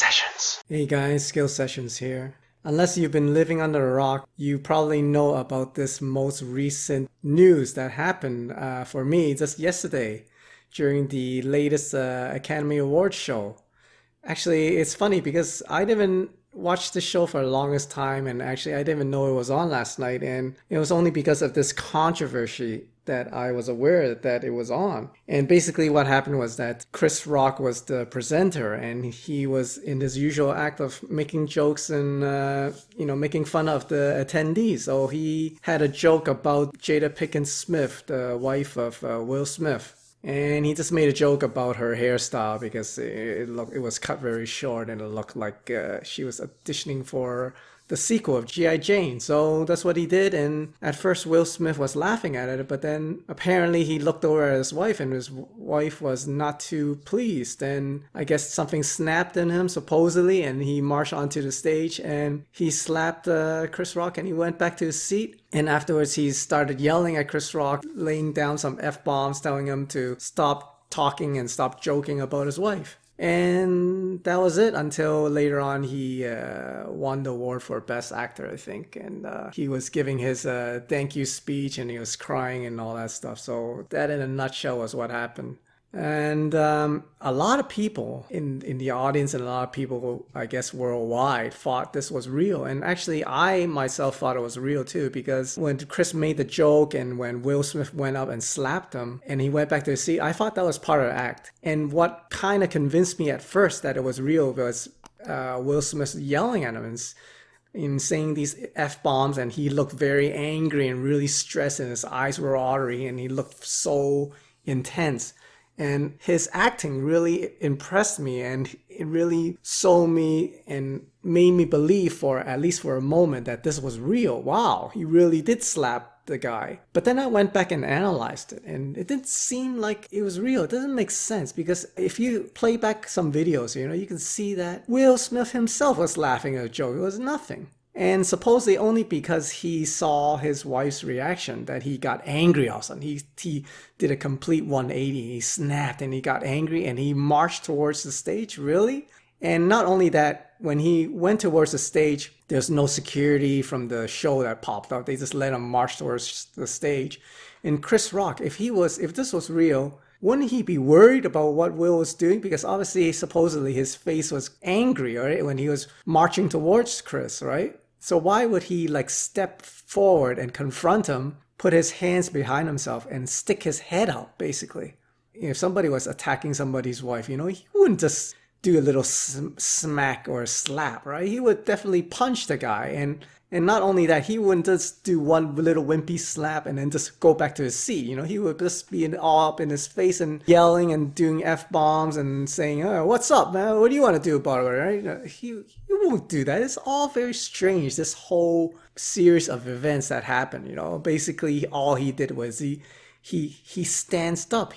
Sessions. Hey guys, Skill Sessions here. Unless you've been living under a rock, you probably know about this most recent news that happened for me just yesterday during the latest Academy Awards show. Actually, it's funny because I didn't watch the show for the longest time, and actually I didn't even know it was on last night, and it was only because of this controversy that I was aware that it was on. And basically what happened was that Chris Rock was the presenter, and he was in his usual act of making jokes and making fun of the attendees. So he had a joke about Jada Pinkett Smith, the wife of Will Smith. And he just made a joke about her hairstyle because it was cut very short and it looked like she was auditioning for the sequel of G.I. Jane. So that's what he did. And at first Will Smith was laughing at it, but then apparently he looked over at his wife and his wife was not too pleased. And I guess something snapped in him supposedly, and he marched onto the stage and he slapped Chris Rock and he went back to his seat. And afterwards he started yelling at Chris Rock, laying down some F-bombs, telling him to stop talking and stop joking about his wife. And that was it until later on he won the award for Best Actor, I think. And he was giving his thank you speech and he was crying and all that stuff. So that in a nutshell was what happened. And a lot of people in the audience and a lot of people, I guess, worldwide thought this was real. And actually, I myself thought it was real too, because when Chris made the joke and when Will Smith went up and slapped him and he went back to his seat, I thought that was part of the act. And what kind of convinced me at first that it was real was Will Smith yelling at him and saying these F-bombs, and he looked very angry and really stressed and his eyes were watery and he looked so intense. And his acting really impressed me, and it really sold me and made me believe, for at least for a moment, that this was real. Wow, he really did slap the guy. But then I went back and analyzed it, and it didn't seem like it was real. It doesn't make sense, because if you play back some videos, you can see that Will Smith himself was laughing at a joke. It was nothing. And supposedly only because he saw his wife's reaction that he got angry all of a sudden. He did a complete 180. He snapped and he got angry and he marched towards the stage. Really? And not only that, when he went towards the stage, there's no security from the show that popped up. They just let him march towards the stage. And Chris Rock, if this was real, wouldn't he be worried about what Will was doing? Because obviously, supposedly, his face was angry, right, when he was marching towards Chris, right? So why would he step forward and confront him, put his hands behind himself and stick his head out, basically? If somebody was attacking somebody's wife, he wouldn't just do a little smack or slap, right? He would definitely punch the guy. And not only that, he wouldn't just do one little wimpy slap and then just go back to his seat. He would just be all up in his face and yelling and doing F-bombs and saying, oh, what's up, man? What do you want to do about it, right? He won't do that. It's all very strange, this whole series of events that happened. Basically, all he did was he stands up.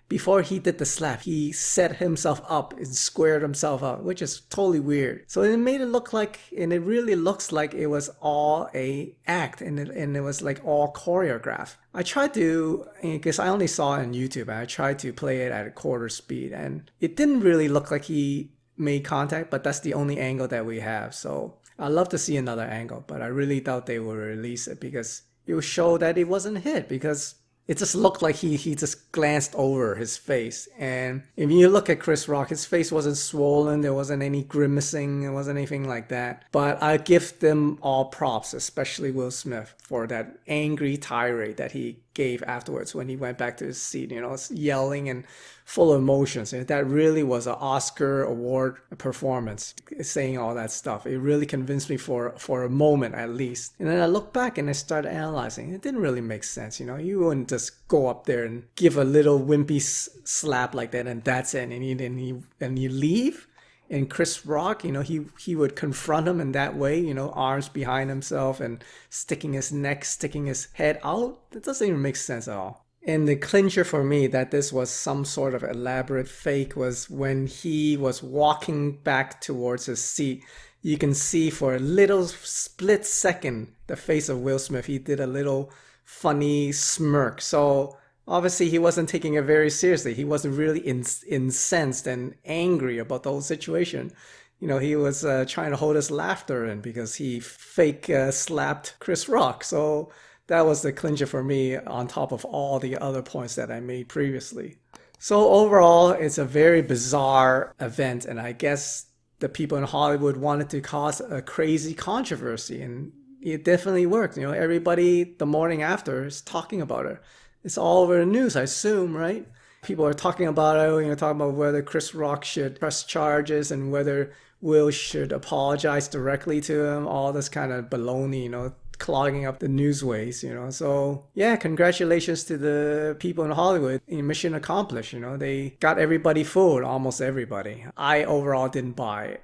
Before he did the slap, he set himself up and squared himself up, which is totally weird. So it made it look like, and it really looks like it was all a act, and it was all choreographed. I tried to, because I only saw it on YouTube, and I tried to play it at a quarter speed, and it didn't really look like he made contact, but that's the only angle that we have. So I'd love to see another angle, but I really doubt they will release it because it will show that it wasn't hit, because it just looked like he just glanced over his face. And if you look at Chris Rock, his face wasn't swollen. There wasn't any grimacing. There wasn't anything like that. But I give them all props, especially Will Smith, for that angry tirade that he gave afterwards when he went back to his seat, yelling and full of emotions. And that really was an Oscar award performance, saying all that stuff. It really convinced me for a moment at least. And then I looked back and I started analyzing. It didn't really make sense. You wouldn't just go up there and give a little wimpy slap like that and that's it. And you leave. And Chris Rock, he would confront him in that way, arms behind himself and sticking his neck, sticking his head out. That doesn't even make sense at all. And the clincher for me that this was some sort of elaborate fake was when he was walking back towards his seat. You can see for a little split second the face of Will Smith. He did a little funny smirk. So Obviously, he wasn't taking it very seriously. He wasn't really incensed and angry about the whole situation. He was trying to hold his laughter in because he fake slapped Chris Rock. So that was the clincher for me on top of all the other points that I made previously. So overall, it's a very bizarre event, and I guess the people in Hollywood wanted to cause a crazy controversy, and it definitely worked. Everybody the morning after is talking about it. It's all over the news, I assume, right? People are talking about it, talking about whether Chris Rock should press charges and whether Will should apologize directly to him, all this kind of baloney, clogging up the newsways. So yeah, congratulations to the people in Hollywood. Mission accomplished. They got everybody fooled, almost everybody. I overall didn't buy it,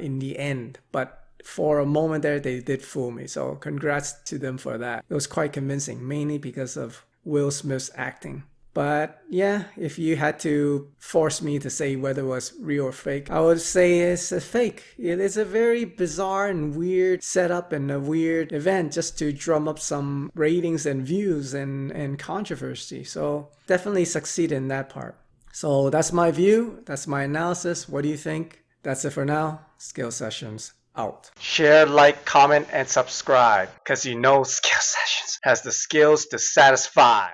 in the end, but for a moment there, they did fool me. So congrats to them for that. It was quite convincing, mainly because of Will Smith's acting. But yeah, if you had to force me to say whether it was real or fake, I would say it's a fake. It is a very bizarre and weird setup and a weird event just to drum up some ratings and views and controversy. So definitely succeed in that part. So that's my view. That's my analysis. What do you think? That's it for now. Skill Sessions out. Share, like, comment, and subscribe because Skill Sessions has the skills to satisfy.